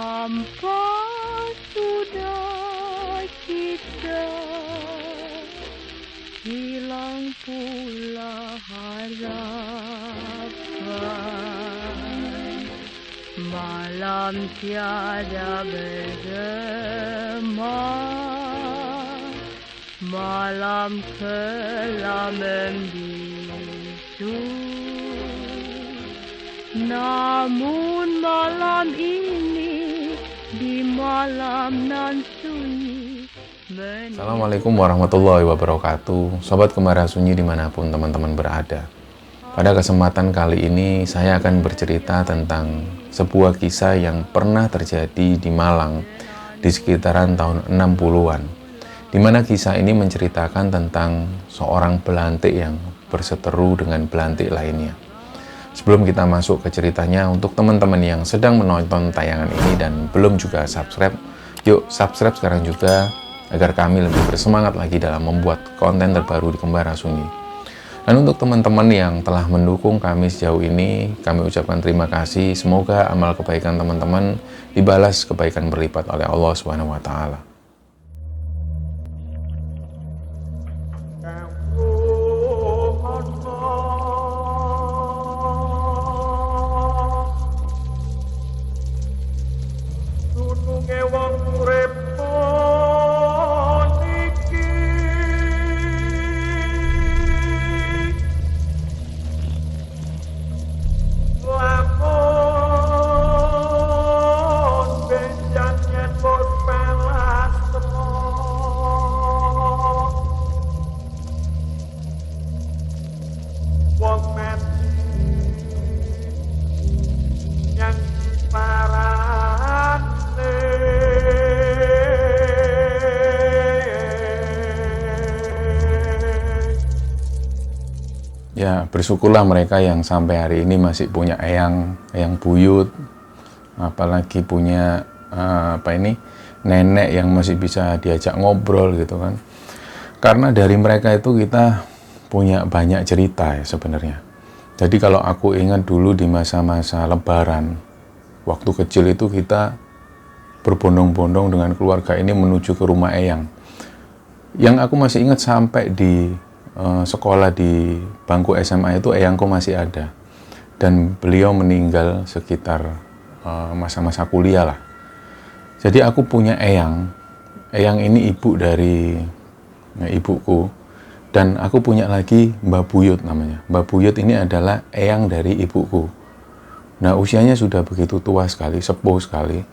Hampa sudah kita, hilang pula harapan. Malam tiada bergema, malam kelam membisu. Namun malam ini di malam nan sunyi. Assalamualaikum warahmatullahi wabarakatuh. Sobat Kembara Sunyi dimanapun teman-teman berada. Pada kesempatan kali ini saya akan bercerita tentang sebuah kisah yang pernah terjadi di Malang di sekitaran tahun 60-an. Di mana kisah ini menceritakan tentang seorang belantik yang berseteru dengan belantik lainnya. Sebelum kita masuk ke ceritanya, untuk teman-teman yang sedang menonton tayangan ini dan belum juga subscribe, yuk subscribe sekarang juga agar kami lebih bersemangat lagi dalam membuat konten terbaru di Kembara Sunyi. Dan untuk teman-teman yang telah mendukung kami sejauh ini, kami ucapkan terima kasih. Semoga amal kebaikan teman-teman dibalas kebaikan berlipat oleh Allah SWT. Ya, bersyukurlah mereka yang sampai hari ini masih punya eyang buyut, apalagi punya nenek yang masih bisa diajak ngobrol gitu kan. Karena dari mereka itu kita punya banyak cerita ya sebenarnya. Jadi kalau aku ingat dulu di masa-masa Lebaran, waktu kecil itu kita berbondong-bondong dengan keluarga ini menuju ke rumah eyang. Yang aku masih ingat sampai di sekolah di bangku SMA itu eyangku masih ada, dan beliau meninggal sekitar masa-masa kuliah lah. Jadi aku punya eyang ini ibu dari ibuku, dan aku punya lagi Mbah Buyut namanya. Mbah Buyut ini adalah eyang dari ibuku. Nah, usianya sudah begitu tua sekali, sepuh sekali,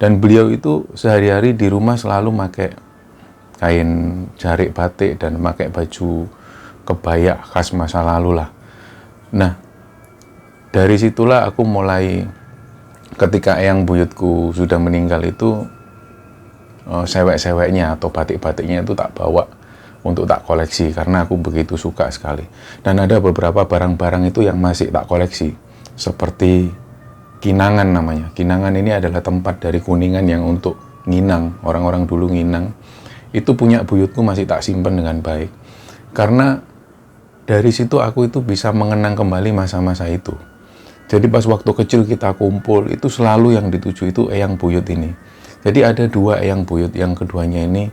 dan beliau itu sehari-hari di rumah selalu pakai kain jarik batik dan pakai baju kebaya khas masa lalu lah. Nah, dari situlah aku mulai, ketika eyang buyutku sudah meninggal itu, sewek-seweknya atau batik-batiknya itu tak bawa untuk tak koleksi karena aku begitu suka sekali. Dan ada beberapa barang-barang itu yang masih tak koleksi, seperti kinangan namanya. Kinangan ini adalah tempat dari Kuningan yang untuk nginang, orang-orang dulu nginang. Itu punya buyutku masih tak simpan dengan baik. Karena dari situ aku itu bisa mengenang kembali masa-masa itu. Jadi pas waktu kecil kita kumpul, itu selalu yang dituju itu eyang buyut ini. Jadi ada dua eyang buyut, yang keduanya ini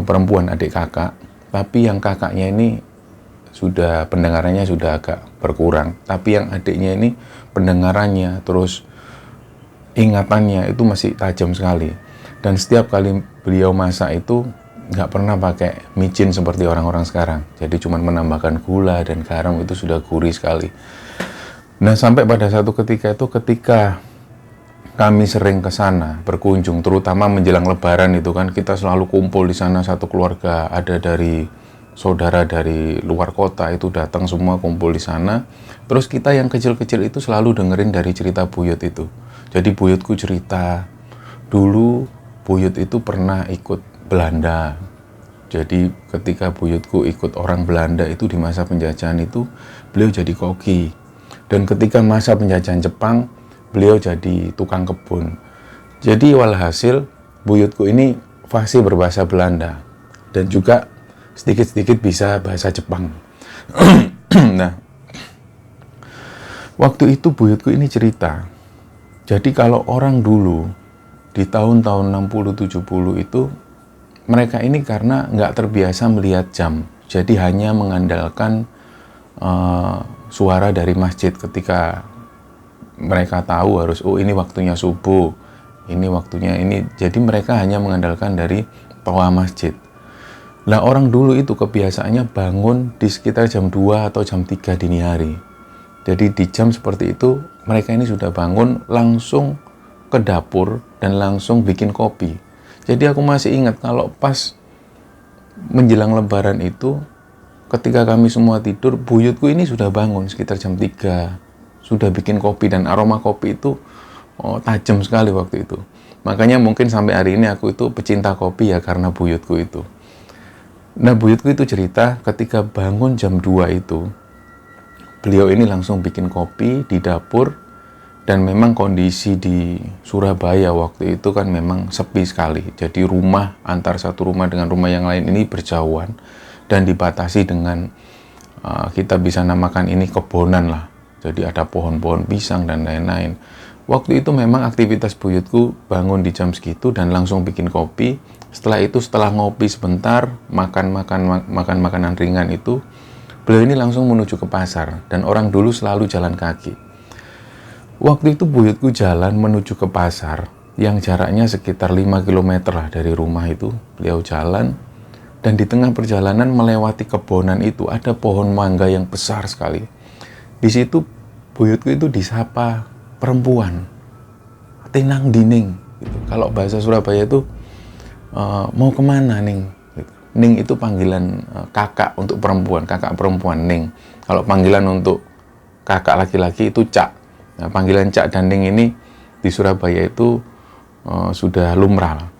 perempuan, adik kakak. Tapi yang kakaknya ini sudah pendengarannya sudah agak berkurang. Tapi yang adiknya ini pendengarannya terus ingatannya itu masih tajam sekali. Dan setiap kali beliau masak itu nggak pernah pakai micin seperti orang-orang sekarang. Jadi cuma menambahkan gula dan garam, itu sudah gurih sekali. Nah, sampai pada satu ketika itu, ketika kami sering ke sana berkunjung, terutama menjelang Lebaran itu kan, kita selalu kumpul di sana satu keluarga. Ada dari saudara dari luar kota itu datang semua kumpul di sana. Terus kita yang kecil-kecil itu selalu dengerin dari cerita buyut itu. Jadi buyutku cerita, dulu buyut itu pernah ikut Belanda. Jadi ketika buyutku ikut orang Belanda itu di masa penjajahan itu, beliau jadi koki. Dan ketika masa penjajahan Jepang, beliau jadi tukang kebun. Jadi walhasil buyutku ini fasih berbahasa Belanda dan juga sedikit-sedikit bisa bahasa Jepang. Nah, waktu itu buyutku ini cerita. Jadi kalau orang dulu di tahun-tahun 60-70 itu mereka ini karena nggak terbiasa melihat jam, jadi hanya mengandalkan suara dari masjid ketika mereka tahu harus, oh ini waktunya subuh, ini waktunya ini, jadi mereka hanya mengandalkan dari toa masjid. Nah orang dulu itu kebiasaannya bangun di sekitar jam 2 atau jam 3 dini hari. Jadi di jam seperti itu mereka ini sudah bangun, langsung ke dapur dan langsung bikin kopi. Jadi aku masih ingat kalau pas menjelang lebaran itu, ketika kami semua tidur, buyutku ini sudah bangun sekitar jam 3, sudah bikin kopi, dan aroma kopi itu tajam sekali waktu itu. Makanya mungkin sampai hari ini aku itu pecinta kopi ya karena buyutku itu. Nah buyutku itu cerita ketika bangun jam 2 itu, beliau ini langsung bikin kopi di dapur, dan memang kondisi di Surabaya waktu itu kan memang sepi sekali. Jadi rumah, antar satu rumah dengan rumah yang lain ini berjauhan, dan dibatasi dengan kita bisa namakan ini kebonan lah. Jadi ada pohon-pohon pisang dan lain-lain. Waktu itu memang aktivitas buyutku bangun di jam segitu dan langsung bikin kopi. Setelah itu, setelah ngopi sebentar, makan makanan ringan itu, beliau ini langsung menuju ke pasar, dan orang dulu selalu jalan kaki. Waktu itu buyutku jalan menuju ke pasar yang jaraknya sekitar 5 km lah dari rumah itu. Beliau jalan, dan di tengah perjalanan melewati kebonan itu ada pohon mangga yang besar sekali. Di situ buyutku itu disapa perempuan, "Tinang dining," gitu. Kalau bahasa Surabaya itu mau kemana Ning? Gitu. Ning itu panggilan kakak untuk perempuan, kakak perempuan Ning. Kalau panggilan untuk kakak laki-laki itu Cak. Nah, panggilan Cak dan Ning ini di Surabaya itu sudah lumrah.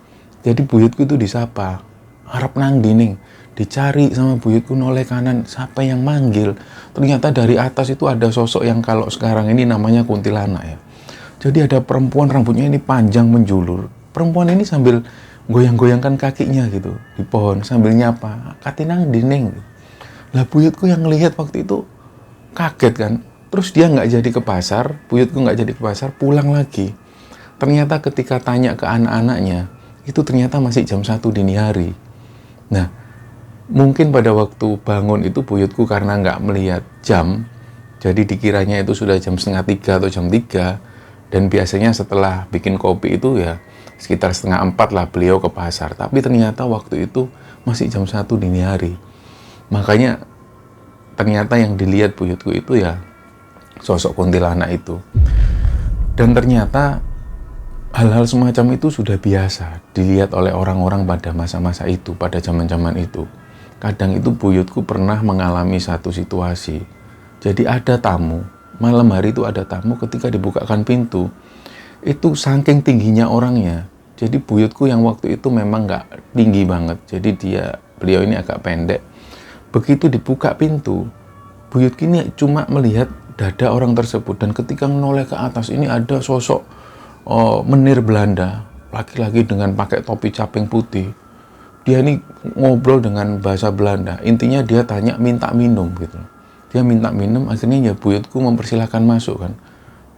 Jadi buyutku itu disapa, "Arep nang dining." Dicari sama buyutku noleh kanan, siapa yang manggil? Ternyata dari atas itu ada sosok yang kalau sekarang ini namanya kuntilanak ya. Jadi ada perempuan, rambutnya ini panjang menjulur. Perempuan ini sambil goyang-goyangkan kakinya gitu di pohon sambil nyapa, "Katinang dining." Lah buyutku yang ngelihat waktu itu kaget kan. Terus dia nggak jadi ke pasar, buyutku nggak jadi ke pasar, pulang lagi. Ternyata ketika tanya ke anak-anaknya, itu ternyata masih jam 1 dini hari. Nah, mungkin pada waktu bangun itu buyutku karena nggak melihat jam, jadi dikiranya itu sudah jam 2:30 atau jam 3, dan biasanya setelah bikin kopi itu ya sekitar 3:30 lah beliau ke pasar. Tapi ternyata waktu itu masih jam 1 dini hari. Makanya ternyata yang dilihat buyutku itu ya sosok kuntilanak itu. Dan ternyata hal-hal semacam itu sudah biasa dilihat oleh orang-orang pada masa-masa itu, pada zaman-zaman itu. Kadang itu buyutku pernah mengalami satu situasi. Jadi ada tamu, malam hari itu ada tamu, ketika dibukakan pintu, itu saking tingginya orangnya. Jadi buyutku yang waktu itu memang nggak tinggi banget. Jadi beliau ini agak pendek. Begitu dibuka pintu, buyutku ini cuma melihat dada orang tersebut, dan ketika menoleh ke atas ini ada sosok menir Belanda, laki-laki dengan pakai topi caping putih. Dia ini ngobrol dengan bahasa Belanda. Intinya dia tanya minta minum gitu. Dia minta minum, akhirnya ya buyutku mempersilahkan masuk kan.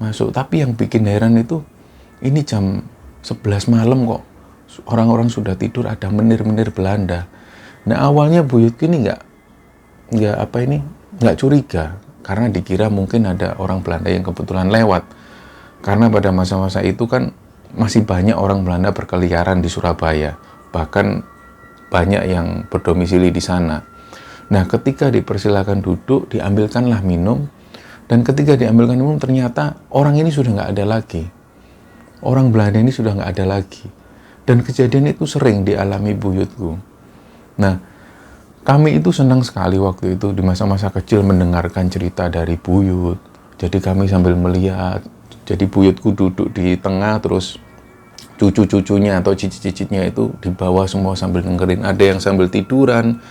Masuk, tapi yang bikin heran itu ini jam 11 malam kok orang-orang sudah tidur, ada menir-menir Belanda. Nah awalnya buyutku ini nggak curiga, karena dikira mungkin ada orang Belanda yang kebetulan lewat. Karena pada masa-masa itu kan masih banyak orang Belanda berkeliaran di Surabaya, bahkan banyak yang berdomisili di sana. Nah, ketika dipersilakan duduk, diambilkanlah minum, dan ketika diambilkan minum ternyata orang ini sudah nggak ada lagi. Orang Belanda ini sudah nggak ada lagi. Dan kejadian itu sering dialami buyutku. Nah, kami itu senang sekali waktu itu di masa-masa kecil mendengarkan cerita dari buyut. Jadi kami sambil melihat, jadi buyutku duduk di tengah, terus cucu-cucunya atau cicit-cicitnya itu di bawah semua sambil dengerin. Ada yang sambil tiduran.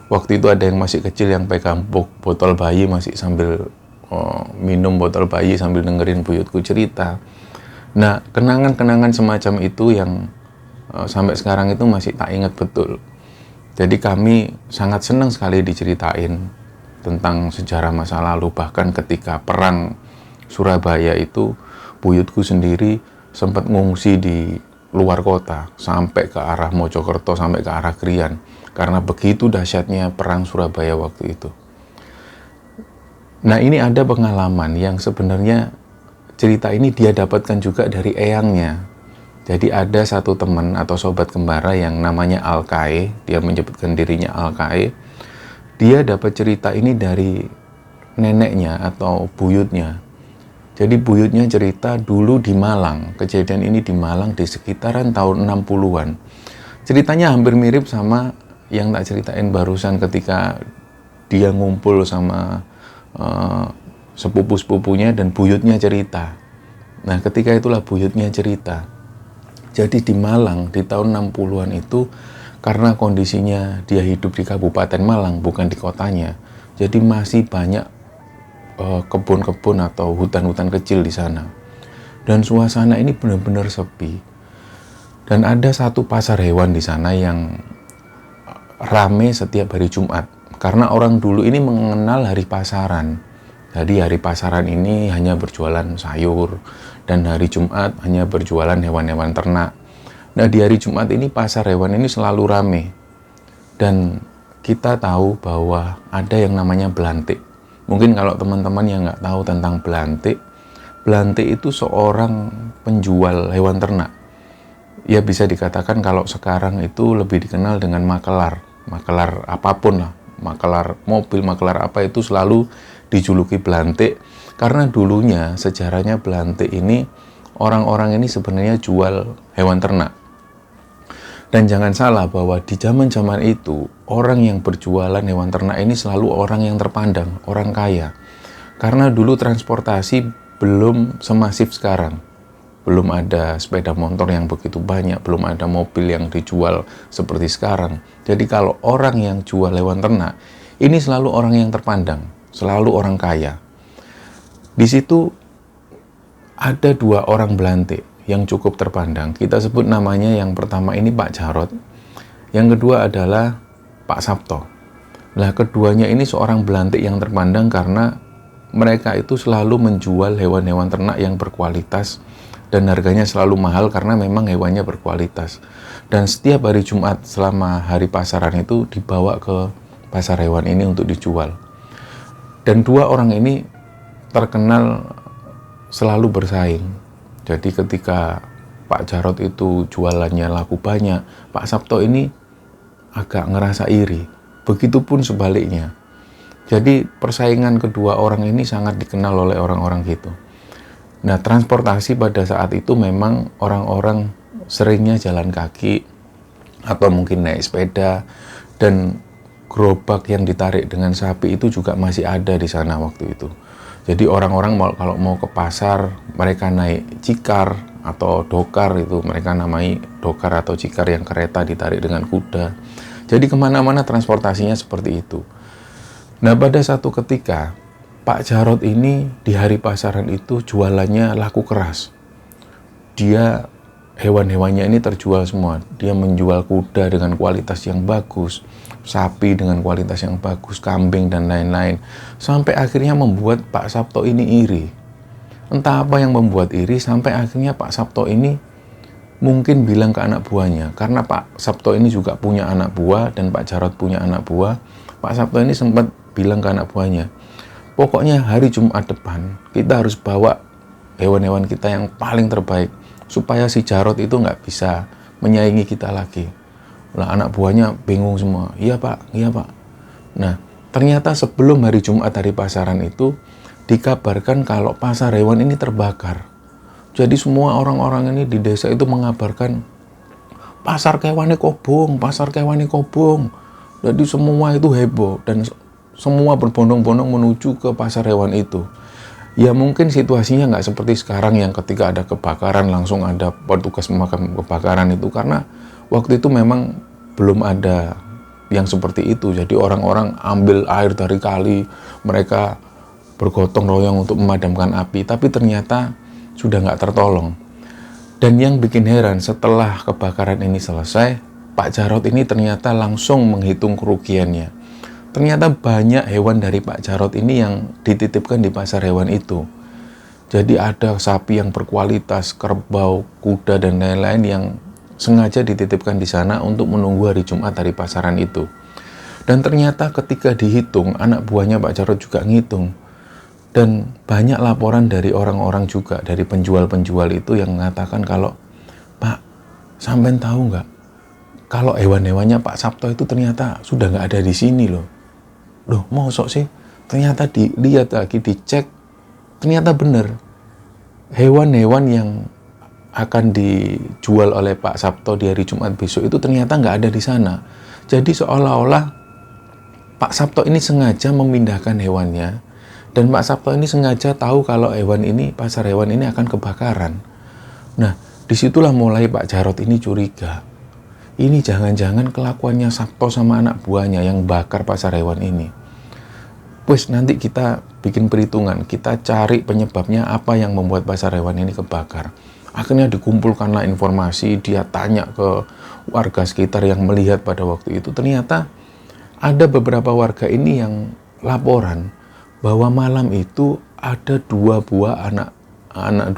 Waktu itu ada yang masih kecil yang pegang botol bayi, masih sambil minum botol bayi sambil dengerin buyutku cerita. Nah, kenangan-kenangan semacam itu yang sampai sekarang itu masih tak ingat betul. Jadi kami sangat senang sekali diceritain tentang sejarah masa lalu. Bahkan ketika perang Surabaya itu, buyutku sendiri sempat ngungsi di luar kota, sampai ke arah Mojokerto, sampai ke arah Krian, karena begitu dahsyatnya perang Surabaya waktu itu. Nah, ini ada pengalaman yang sebenarnya cerita ini dia dapatkan juga dari eyangnya. Jadi ada satu teman atau sobat kembara yang namanya Alkae, dia menyebutkan dirinya Alkae. Dia dapat cerita ini dari neneknya atau buyutnya. Jadi buyutnya cerita dulu di Malang, kejadian ini di Malang di sekitaran tahun 60-an. Ceritanya hampir mirip sama yang tak ceritain barusan ketika dia ngumpul sama sepupu-sepupunya dan buyutnya cerita. Nah, ketika itulah buyutnya cerita. Jadi di Malang di tahun 60-an itu, karena kondisinya dia hidup di Kabupaten Malang, bukan di kotanya, jadi masih banyak kebun-kebun atau hutan-hutan kecil di sana. Dan suasana ini benar-benar sepi. Dan ada satu pasar hewan di sana yang rame setiap hari Jumat. Karena orang dulu ini mengenal hari pasaran. Jadi hari pasaran ini hanya berjualan sayur, dan hari Jumat hanya berjualan hewan-hewan ternak. Nah, di hari Jumat ini pasar hewan ini selalu rame. Dan kita tahu bahwa ada yang namanya belantik. Mungkin kalau teman-teman yang nggak tahu tentang belantik, belantik itu seorang penjual hewan ternak. Ya bisa dikatakan kalau sekarang itu lebih dikenal dengan makelar. Makelar apapun lah, makelar mobil, makelar apa itu selalu dijuluki belantik. Karena dulunya sejarahnya belantik ini, orang-orang ini sebenarnya jual hewan ternak. Dan jangan salah bahwa di zaman-zaman itu, orang yang berjualan hewan ternak ini selalu orang yang terpandang, orang kaya. Karena dulu transportasi belum semasif sekarang. Belum ada sepeda motor yang begitu banyak, belum ada mobil yang dijual seperti sekarang. Jadi kalau orang yang jual hewan ternak, ini selalu orang yang terpandang, selalu orang kaya. Di situ ada dua orang belantik yang cukup terpandang. Kita sebut namanya yang pertama ini Pak Jarot, yang kedua adalah Pak Sabto. Nah, keduanya ini seorang belantik yang terpandang karena mereka itu selalu menjual hewan-hewan ternak yang berkualitas dan harganya selalu mahal karena memang hewannya berkualitas. Dan setiap hari Jumat selama hari pasaran itu dibawa ke pasar hewan ini untuk dijual. Dan dua orang ini terkenal selalu bersaing. Jadi ketika Pak Jarot itu jualannya laku banyak, Pak Sabto ini agak ngerasa iri. Begitupun sebaliknya. Jadi persaingan kedua orang ini sangat dikenal oleh orang-orang gitu. Nah, transportasi pada saat itu memang orang-orang seringnya jalan kaki atau mungkin naik sepeda, dan gerobak yang ditarik dengan sapi itu juga masih ada di sana waktu itu. Jadi orang-orang kalau mau ke pasar, mereka naik cikar atau dokar, itu mereka namai dokar atau cikar yang kereta ditarik dengan kuda. Jadi kemana-mana transportasinya seperti itu. Nah, pada satu ketika, Pak Jarot ini di hari pasaran itu jualannya laku keras. Dia, hewan-hewannya ini terjual semua. Dia menjual kuda dengan kualitas yang bagus, sapi dengan kualitas yang bagus, kambing dan lain-lain. Sampai akhirnya membuat Pak Sabto ini iri. Entah apa yang membuat iri, sampai akhirnya Pak Sabto ini mungkin bilang ke anak buahnya. Karena Pak Sabto ini juga punya anak buah dan Pak Jarot punya anak buah. Pak Sabto ini sempat bilang ke anak buahnya, pokoknya hari Jumat depan kita harus bawa hewan-hewan kita yang paling terbaik, supaya si Jarot itu nggak bisa menyaingi kita lagi. Lah, anak buahnya bingung semua. Iya pak, iya pak. Nah, ternyata sebelum hari Jumat hari pasaran itu dikabarkan kalau pasar hewan ini terbakar. Jadi semua orang-orang ini di desa itu mengabarkan pasar kewane kobong, pasar kewane kobong. Jadi semua itu heboh dan semua berbondong-bondong menuju ke pasar hewan itu. Ya mungkin situasinya nggak seperti sekarang yang ketika ada kebakaran langsung ada petugas pemadam kebakaran itu, karena waktu itu memang belum ada yang seperti itu. Jadi orang-orang ambil air dari kali, mereka bergotong royong untuk memadamkan api, tapi ternyata sudah nggak tertolong. Dan yang bikin heran, setelah kebakaran ini selesai, Pak Jarot ini ternyata langsung menghitung kerugiannya. Ternyata banyak hewan dari Pak Jarot ini yang dititipkan di pasar hewan itu. Jadi ada sapi yang berkualitas, kerbau, kuda, dan lain-lain yang sengaja dititipkan di sana untuk menunggu hari Jumat, hari pasaran itu. Dan ternyata ketika dihitung, anak buahnya Pak Jarod juga ngitung. Dan banyak laporan dari orang-orang juga, dari penjual-penjual itu yang mengatakan kalau, Pak, sampean tahu nggak? Kalau hewan-hewannya Pak Sabto itu ternyata sudah nggak ada di sini loh. Loh, mosok sih? Ternyata dilihat lagi, dicek, ternyata benar. Hewan-hewan yang akan dijual oleh Pak Sabto di hari Jumat besok itu ternyata nggak ada di sana. Jadi seolah-olah Pak Sabto ini sengaja memindahkan hewannya, dan Pak Sabto ini sengaja tahu kalau hewan ini, pasar hewan ini akan kebakaran. Nah, disitulah mulai Pak Jarod ini curiga. Ini jangan-jangan kelakuannya Sabto sama anak buahnya yang bakar pasar hewan ini. Wes, nanti kita bikin perhitungan, kita cari penyebabnya apa yang membuat pasar hewan ini kebakar. Akhirnya dikumpulkanlah informasi, dia tanya ke warga sekitar yang melihat pada waktu itu. Ternyata ada beberapa warga ini yang laporan bahwa malam itu ada dua anak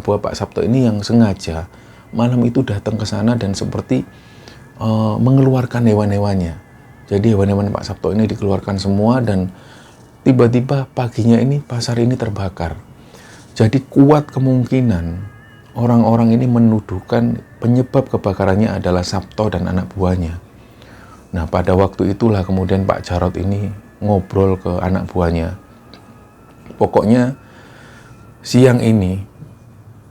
buah Pak Sabto ini yang sengaja malam itu datang ke sana dan seperti mengeluarkan hewan-hewannya. Jadi hewan-hewan Pak Sabto ini dikeluarkan semua dan tiba-tiba paginya ini pasar ini terbakar. Jadi kuat kemungkinan orang-orang ini menuduhkan penyebab kebakarannya adalah Sabto dan anak buahnya. Nah, pada waktu itulah kemudian Pak Jarod ini ngobrol ke anak buahnya. Pokoknya siang ini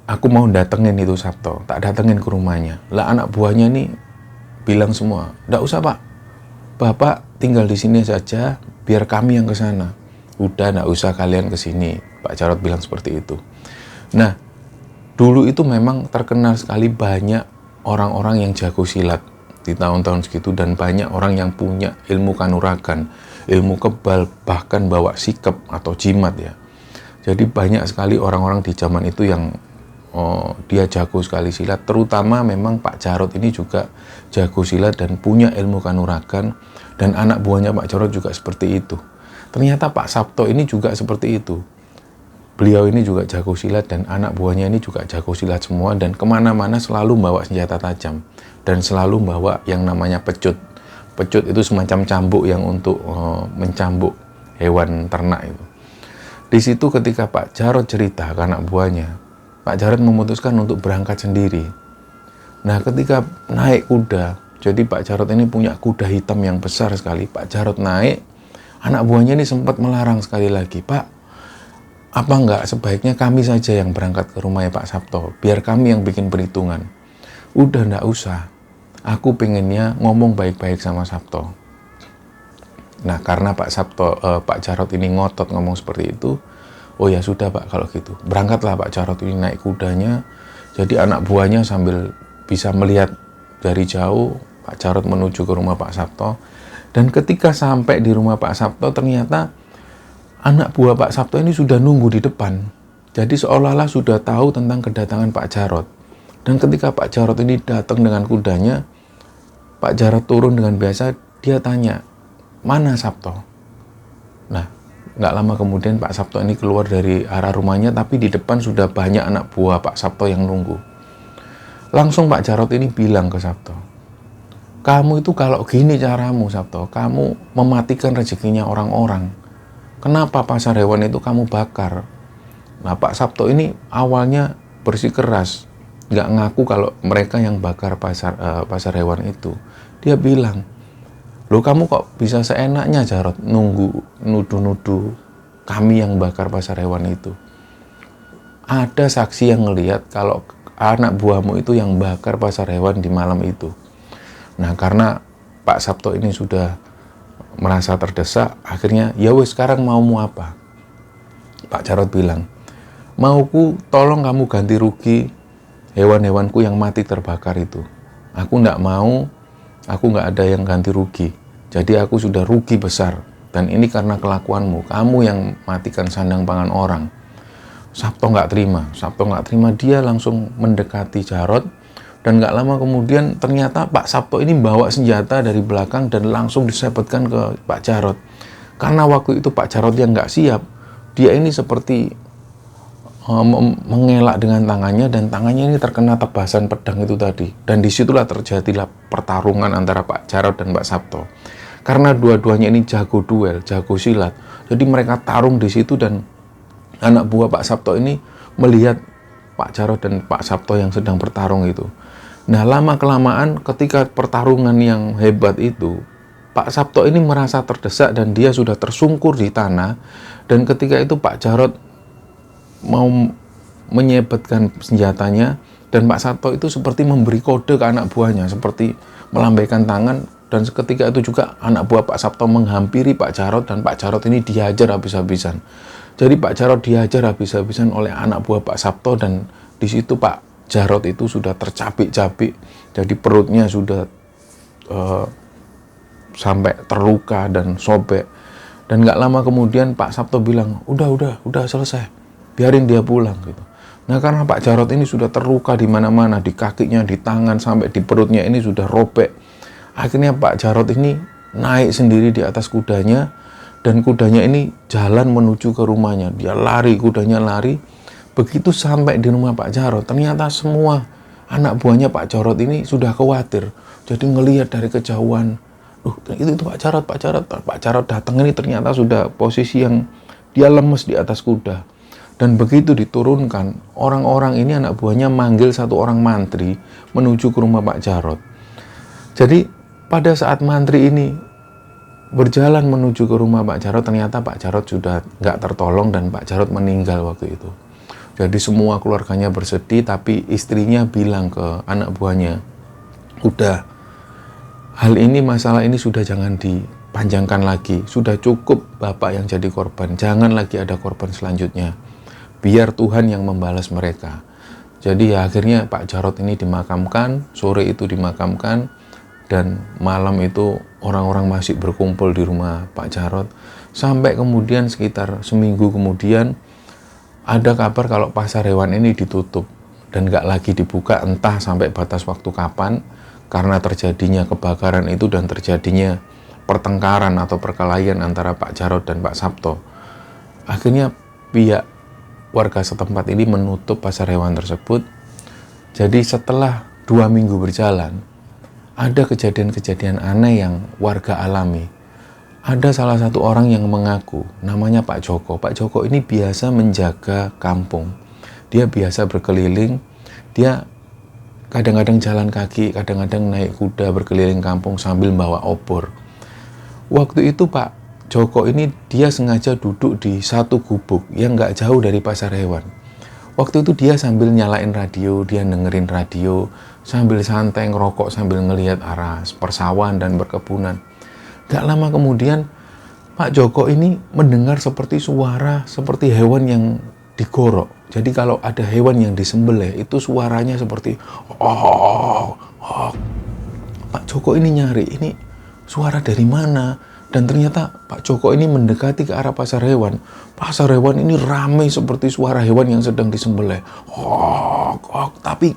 aku mau datengin itu Sabto, tak datengin ke rumahnya. Lah anak buahnya ini bilang semua, "Nggak usah Pak, Bapak tinggal di sini saja, biar kami yang ke sana." "Udah, nggak usah kalian ke sini," Pak Jarod bilang seperti itu. Nah, dulu itu memang terkenal sekali banyak orang-orang yang jago silat di tahun-tahun segitu, dan banyak orang yang punya ilmu kanuragan, ilmu kebal, bahkan bawa sikep atau jimat ya. Jadi banyak sekali orang-orang di zaman itu yang dia jago sekali silat, terutama memang Pak Jarod ini juga jago silat dan punya ilmu kanuragan, dan anak buahnya Pak Jarod juga seperti itu. Ternyata Pak Sabto ini juga seperti itu. Beliau ini juga jago silat dan anak buahnya ini juga jago silat semua, dan kemana-mana selalu bawa senjata tajam dan selalu bawa yang namanya pecut. Pecut itu semacam cambuk yang untuk mencambuk hewan ternak itu. Di situ ketika Pak Jarod cerita ke anak buahnya, Pak Jarod memutuskan untuk berangkat sendiri. Nah, ketika naik kuda, jadi Pak Jarod ini punya kuda hitam yang besar sekali. Pak Jarod naik, anak buahnya ini sempat melarang sekali lagi, "Pak, apa enggak sebaiknya kami saja yang berangkat ke rumahnya Pak Sabto, biar kami yang bikin perhitungan." "Udah, enggak usah. Aku pengennya ngomong baik-baik sama Sabto." Nah, karena Pak Jarod ini ngotot ngomong seperti itu, "Oh ya sudah Pak, kalau gitu." Berangkatlah Pak Jarod ini naik kudanya. Jadi anak buahnya sambil bisa melihat dari jauh, Pak Jarod menuju ke rumah Pak Sabto. Dan ketika sampai di rumah Pak Sabto, ternyata anak buah Pak Sabto ini sudah nunggu di depan. Jadi seolah-olah sudah tahu tentang kedatangan Pak Jarod. Dan ketika Pak Jarod ini datang dengan kudanya, Pak Jarod turun dengan biasa, dia tanya, "Mana Sabto?" Nah, nggak lama kemudian Pak Sabto ini keluar dari arah rumahnya, tapi di depan sudah banyak anak buah Pak Sabto yang nunggu. Langsung Pak Jarod ini bilang ke Sabto, "Kamu itu kalau gini caramu Sabto, kamu mematikan rezekinya orang-orang. Kenapa pasar hewan itu kamu bakar?" Nah, Pak Sabto ini awalnya bersikeras, nggak ngaku kalau mereka yang bakar pasar hewan itu. Dia bilang, "Loh, kamu kok bisa seenaknya Jarod nuduh-nuduh kami yang bakar pasar hewan itu? Ada saksi yang ngelihat kalau anak buahmu itu yang bakar pasar hewan di malam itu." Nah, karena Pak Sabto ini sudah merasa terdesak, akhirnya, "Ya wes, sekarang maumu apa?" Pak Jarod bilang, "Mauku tolong kamu ganti rugi hewan-hewanku yang mati terbakar itu. Aku nggak mau, aku nggak ada yang ganti rugi. Jadi aku sudah rugi besar. Dan ini karena kelakuanmu, kamu yang matikan sandang pangan orang." Sabto nggak terima. Dia langsung mendekati Jarod. Dan nggak lama kemudian ternyata Pak Sabto ini bawa senjata dari belakang dan langsung disebutkan ke Pak Jarod. Karena waktu itu Pak Jarod yang nggak siap, dia ini seperti mengelak dengan tangannya, dan tangannya ini terkena tebasan pedang itu tadi. Dan disitulah terjadilah pertarungan antara Pak Jarod dan Pak Sabto. Karena dua-duanya ini jago duel, jago silat. Jadi mereka tarung di situ, dan anak buah Pak Sabto ini melihat Pak Jarod dan Pak Sabto yang sedang bertarung itu. Nah, lama-kelamaan ketika pertarungan yang hebat itu, Pak Sabto ini merasa terdesak dan dia sudah tersungkur di tanah. Dan ketika itu Pak Jarod mau menyebetkan senjatanya, dan Pak Sabto itu seperti memberi kode ke anak buahnya, seperti melambaikan tangan, dan seketika itu juga anak buah Pak Sabto menghampiri Pak Jarod, dan Pak Jarod ini dihajar habis-habisan. Jadi Pak Jarod dihajar habis-habisan oleh anak buah Pak Sabto, dan di situ Pak Jarod itu sudah tercabik-cabik, jadi perutnya sudah sampai terluka dan sobek. Dan gak lama kemudian Pak Sabto bilang, udah selesai, biarin dia pulang gitu. Nah, karena Pak Jarod ini sudah terluka di mana-mana, di kakinya, di tangan, sampai di perutnya ini sudah robek. Akhirnya Pak Jarod ini naik sendiri di atas kudanya, dan kudanya ini jalan menuju ke rumahnya. Dia lari, kudanya lari. Begitu sampai di rumah Pak Jarod, ternyata semua anak buahnya Pak Jarod ini sudah khawatir. Jadi ngelihat dari kejauhan, itu Pak Jarod datang ini ternyata sudah posisi yang dia lemes di atas kuda. Dan begitu diturunkan, orang-orang ini anak buahnya manggil satu orang mantri menuju ke rumah Pak Jarod. Jadi pada saat mantri ini berjalan menuju ke rumah Pak Jarod, ternyata Pak Jarod sudah nggak tertolong dan Pak Jarod meninggal waktu itu. Jadi semua keluarganya bersedih, tapi istrinya bilang ke anak buahnya, udah, hal ini, masalah ini sudah jangan dipanjangkan lagi. Sudah cukup Bapak yang jadi korban. Jangan lagi ada korban selanjutnya. Biar Tuhan yang membalas mereka. Jadi ya akhirnya Pak Jarod ini dimakamkan, sore itu dimakamkan, dan malam itu orang-orang masih berkumpul di rumah Pak Jarod. Sampai kemudian sekitar seminggu kemudian ada kabar kalau pasar hewan ini ditutup dan nggak lagi dibuka, entah sampai batas waktu kapan, karena terjadinya kebakaran itu dan terjadinya pertengkaran atau perkelahian antara Pak Jarod dan Pak Sabto. Akhirnya pihak warga setempat ini menutup pasar hewan tersebut. Jadi setelah 2 minggu berjalan, ada kejadian-kejadian aneh yang warga alami. Ada salah satu orang yang mengaku, namanya Pak Joko. Pak Joko ini biasa menjaga kampung. Dia biasa berkeliling, dia kadang-kadang jalan kaki, kadang-kadang naik kuda berkeliling kampung sambil bawa obor. Waktu itu Pak Joko ini dia sengaja duduk di satu gubuk yang nggak jauh dari pasar hewan. Waktu itu dia sambil nyalain radio, dia dengerin radio, sambil santai ngerokok, sambil ngelihat arah persawahan dan perkebunan. Gak lama kemudian Pak Joko ini mendengar seperti suara, seperti hewan yang digorok. Jadi kalau ada hewan yang disembelih, itu suaranya seperti oh. Pak Joko ini nyari, ini suara dari mana? Dan ternyata Pak Joko ini mendekati ke arah pasar hewan. Pasar hewan ini ramai seperti suara hewan yang sedang disembelih. Tapi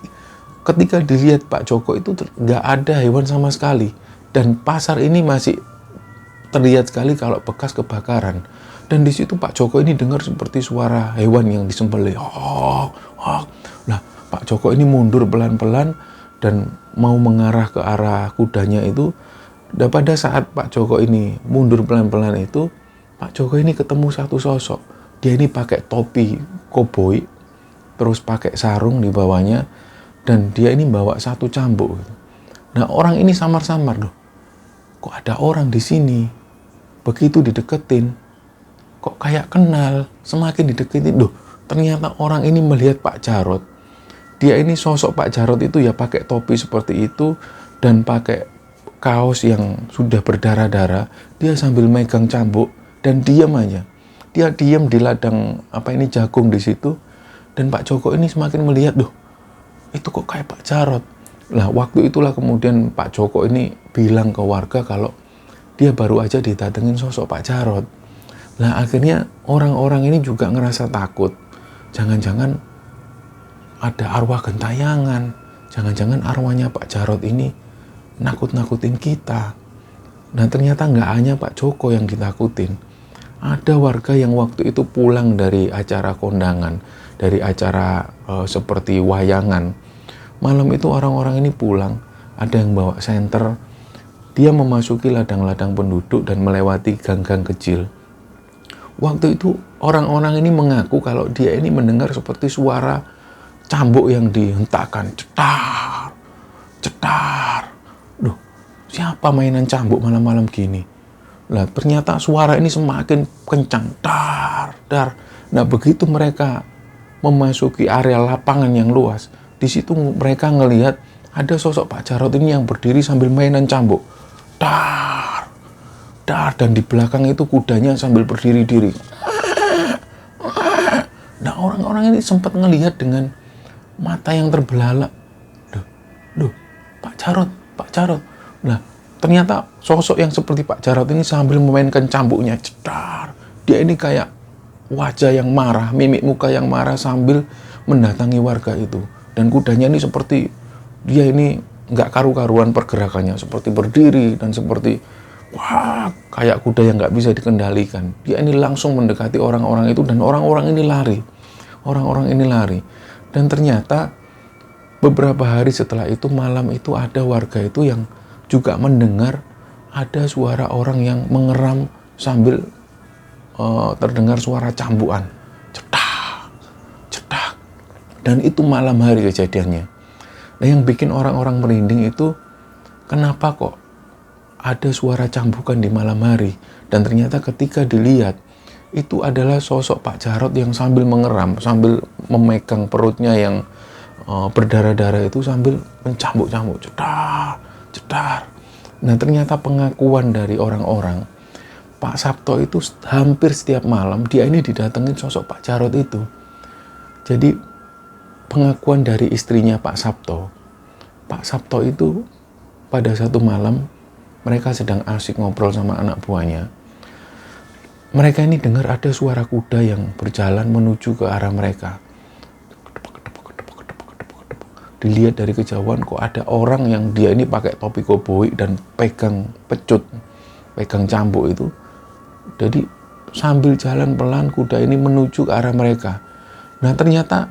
ketika dilihat Pak Joko itu nggak ada hewan sama sekali. Dan pasar ini masih terlihat sekali kalau bekas kebakaran. Dan di situ Pak Joko ini dengar seperti suara hewan yang disembelih. Nah, Pak Joko ini mundur pelan-pelan dan mau mengarah ke arah kudanya itu. Dan pada saat Pak Joko ini mundur pelan-pelan itu, Pak Joko ini ketemu satu sosok. Dia ini pakai topi koboi, terus pakai sarung di bawahnya, dan dia ini bawa satu cambuk. Nah, orang ini samar-samar, loh. Kok ada orang di sini? Begitu dideketin, kok kayak kenal. Semakin dideketin, loh, ternyata orang ini melihat Pak Jarod. Dia ini sosok Pak Jarod itu ya pakai topi seperti itu dan pakai kaos yang sudah berdarah-darah. Dia sambil megang cambuk dan diam aja. Dia diam di ladang jagung di situ. Dan Pak Joko ini semakin melihat, loh, itu kok kayak Pak Jarod. Nah, waktu itulah kemudian Pak Joko ini bilang ke warga kalau dia baru aja didatengin sosok Pak Jarod. Nah, akhirnya orang-orang ini juga ngerasa takut. Jangan-jangan ada arwah gentayangan. Jangan-jangan arwahnya Pak Jarod ini nakut-nakutin kita. Nah, ternyata nggak hanya Pak Joko yang ditakutin. Ada warga yang waktu itu pulang dari acara kondangan. dari acara seperti wayangan. Malam itu orang-orang ini pulang, ada yang bawa senter, dia memasuki ladang-ladang penduduk dan melewati gang-gang kecil. Waktu itu orang-orang ini mengaku kalau dia ini mendengar seperti suara cambuk yang dihentakkan, cetar, cetar. Duh, siapa mainan cambuk malam-malam gini? Lah ternyata suara ini semakin kencang, dar, dar. Nah begitu mereka memasuki area lapangan yang luas, di situ mereka ngelihat ada sosok Pak Jarot ini yang berdiri sambil mainan cambuk, dar, dar, dan di belakang itu kudanya sambil berdiri-diri. Nah orang-orang ini sempat ngelihat dengan mata yang terbelalak. Duh, Pak Jarot, Pak Jarot. Nah ternyata sosok yang seperti Pak Jarot ini sambil memainkan cambuknya, cedar. Dia ini kayak wajah yang marah, mimik muka yang marah sambil mendatangi warga itu. Dan kudanya ini seperti, dia ini nggak karu-karuan pergerakannya, seperti berdiri dan seperti, wah, kayak kuda yang nggak bisa dikendalikan. Dia ini langsung mendekati orang-orang itu dan orang-orang ini lari. Orang-orang ini lari. Dan ternyata beberapa hari setelah itu, malam itu ada warga itu yang juga mendengar ada suara orang yang mengeram sambil terdengar suara cambukan, cetak, cetak. Dan itu malam hari kejadiannya. Nah yang bikin orang-orang merinding itu, kenapa kok ada suara cambukan di malam hari? Dan ternyata ketika dilihat, itu adalah sosok Pak Jarot yang sambil mengeram, sambil memegang perutnya yang berdarah-darah itu sambil mencambuk-cambuk, cetar, cetar. Nah ternyata pengakuan dari orang-orang, Pak Sabto itu hampir setiap malam dia ini didatengin sosok Pak Jarot itu. Jadi pengakuan dari istrinya Pak Sabto itu pada satu malam mereka sedang asik ngobrol sama anak buahnya. Mereka ini dengar ada suara kuda yang berjalan menuju ke arah mereka. Dilihat dari kejauhan kok ada orang yang dia ini pakai topi koboi dan pegang pecut, pegang cambuk itu. Jadi sambil jalan pelan kuda ini menuju ke arah mereka. Nah ternyata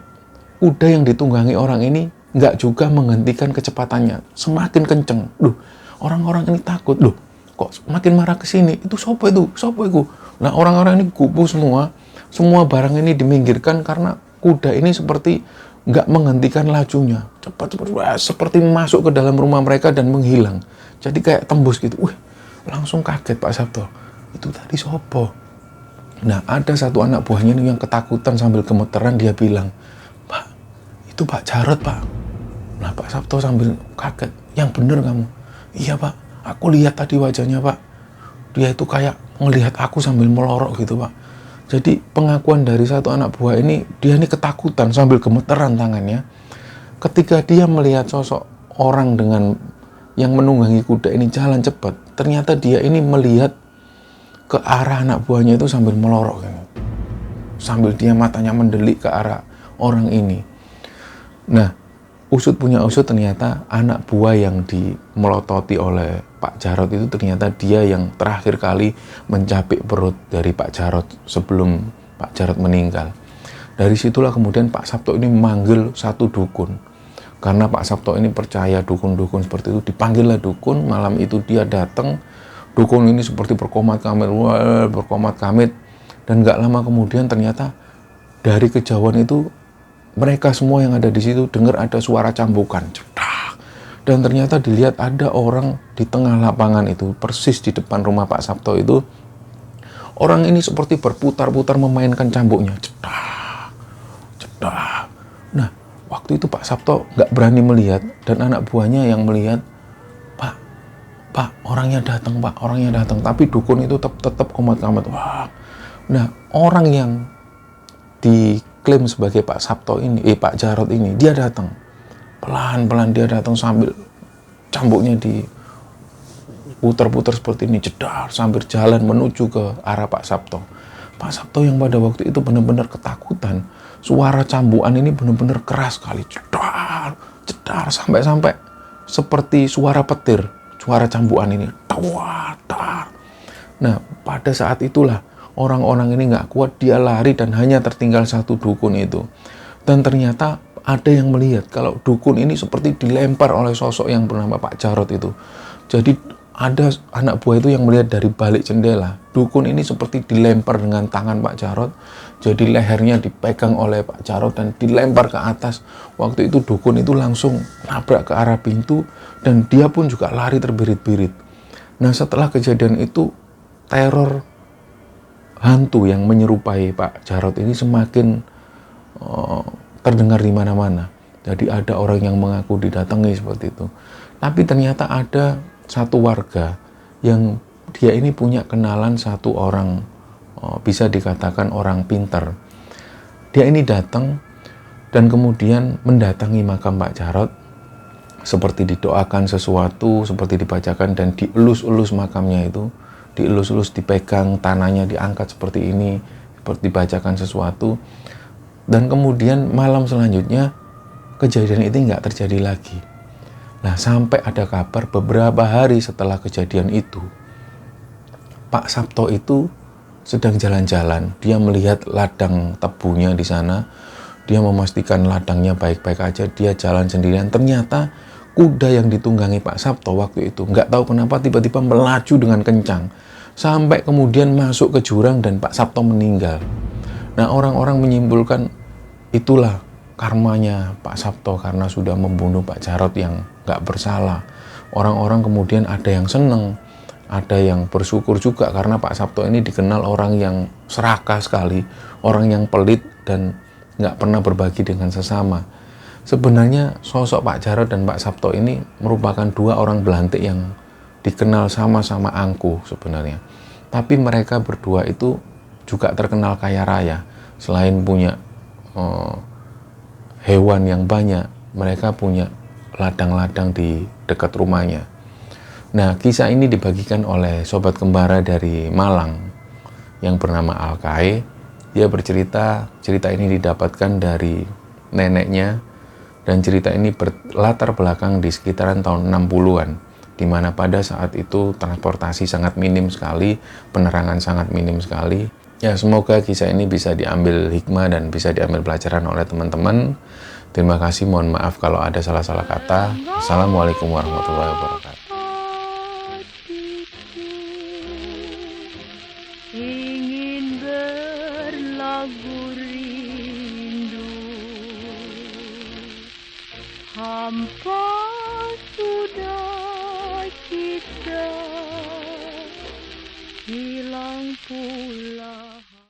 kuda yang ditunggangi orang ini nggak juga menghentikan kecepatannya, semakin kenceng. Duh, orang-orang ini takut. Loh, kok makin marah ke sini? Itu sopo itu? Sopo itu? Nah orang-orang ini gupu semua barang ini diminggirkan karena kuda ini seperti nggak menghentikan lajunya, cepat-cepat, seperti masuk ke dalam rumah mereka dan menghilang. Jadi kayak tembus gitu. Wih, langsung kaget Pak Sabto. Itu tadi sopo? Nah ada satu anak buahnya yang ketakutan sambil gemeteran, dia bilang, Pak, itu Pak Jarot Pak. Nah Pak Sabto sambil kaget, yang bener kamu? Iya Pak, aku lihat tadi wajahnya Pak. Dia itu kayak ngelihat aku sambil melorok gitu Pak. Jadi pengakuan dari satu anak buah ini, dia ini ketakutan sambil gemeteran tangannya. Ketika dia melihat sosok orang dengan yang menunggangi kuda ini jalan cepat, ternyata dia ini melihat ke arah anak buahnya itu sambil melorok gitu. Sambil dia matanya mendelik ke arah orang ini. Nah, usut punya usut ternyata anak buah yang dimelototi oleh Pak Jarot itu ternyata dia yang terakhir kali mencapik perut dari Pak Jarot sebelum Pak Jarot meninggal. Dari situlah kemudian Pak Sabto ini memanggil satu dukun. Karena Pak Sabto ini percaya dukun-dukun seperti itu, dipanggillah dukun. Malam itu dia datang. Dukun ini seperti berkomat kamit, dan gak lama kemudian ternyata dari kejauhan itu mereka semua yang ada di situ dengar ada suara cambukan, cedak. Dan ternyata dilihat ada orang di tengah lapangan itu, persis di depan rumah Pak Sabto itu. Orang ini seperti berputar-putar memainkan cambuknya, cedak, cedak. Nah, waktu itu Pak Sabto gak berani melihat, dan anak buahnya yang melihat. Pak, orangnya datang Pak, orangnya datang. Tapi dukun itu tetap komat-kamat. Wah. Nah, orang yang diklaim sebagai Pak Sabto ini, Pak Jarot ini, dia datang. Pelan-pelan dia datang sambil cambuknya diputar-putar seperti ini, jedar, sambil jalan menuju ke arah Pak Sabto. Pak Sabto yang pada waktu itu benar-benar ketakutan. Suara cambukan ini benar-benar keras sekali, jedar, jedar, sampai-sampai seperti suara petir. Suara cambukan ini, tar. Nah, pada saat itulah orang-orang ini nggak kuat, dia lari dan hanya tertinggal satu dukun itu. Dan ternyata ada yang melihat kalau dukun ini seperti dilempar oleh sosok yang bernama Pak Jarot itu. Jadi ada anak buah itu yang melihat dari balik jendela, dukun ini seperti dilempar dengan tangan Pak Jarot. Jadi lehernya dipegang oleh Pak Jarot dan dilempar ke atas. Waktu itu dukun itu langsung nabrak ke arah pintu dan dia pun juga lari terbirit-birit. Nah, setelah kejadian itu, teror hantu yang menyerupai Pak Jarot ini semakin terdengar di mana-mana. Jadi ada orang yang mengaku didatangi seperti itu. Tapi ternyata ada satu warga yang dia ini punya kenalan satu orang, bisa dikatakan orang pintar. Dia ini datang dan kemudian mendatangi makam Pak Jarot, seperti didoakan sesuatu, seperti dibacakan dan dielus-elus makamnya itu, dielus-elus, dipegang, tanahnya diangkat seperti ini, seperti dibacakan sesuatu. Dan kemudian malam selanjutnya kejadian itu nggak terjadi lagi. Nah, sampai ada kabar beberapa hari setelah kejadian itu, Pak Sabto itu sedang jalan-jalan. Dia melihat ladang tebunya di sana. Dia memastikan ladangnya baik-baik aja. Dia jalan sendirian. Ternyata kuda yang ditunggangi Pak Sabto waktu itu nggak tahu kenapa tiba-tiba melaju dengan kencang. Sampai kemudian masuk ke jurang dan Pak Sabto meninggal. Nah, orang-orang menyimpulkan itulah karmanya Pak Sabto karena sudah membunuh Pak Jarot yang nggak bersalah. Orang-orang kemudian ada yang seneng, ada yang bersyukur juga karena Pak Sabto ini dikenal orang yang serakah sekali, orang yang pelit dan nggak pernah berbagi dengan sesama. Sebenarnya sosok Pak Jarot dan Pak Sabto ini merupakan dua orang belantik yang dikenal sama-sama angkuh sebenarnya. Tapi mereka berdua itu juga terkenal kaya raya. Selain punya hewan yang banyak, mereka punya ladang-ladang di dekat rumahnya. Nah, kisah ini dibagikan oleh sobat kembara dari Malang yang bernama Alkai. Dia bercerita, cerita ini didapatkan dari neneknya dan cerita ini berlatar belakang di sekitaran tahun 60-an, di mana pada saat itu transportasi sangat minim sekali, penerangan sangat minim sekali. Ya, semoga kisah ini bisa diambil hikmah dan bisa diambil pelajaran oleh teman-teman. Terima kasih, mohon maaf kalau ada salah-salah kata. Assalamualaikum warahmatullahi wabarakatuh. Ingin berlagu rindu, hampa sudah kita hilang pula.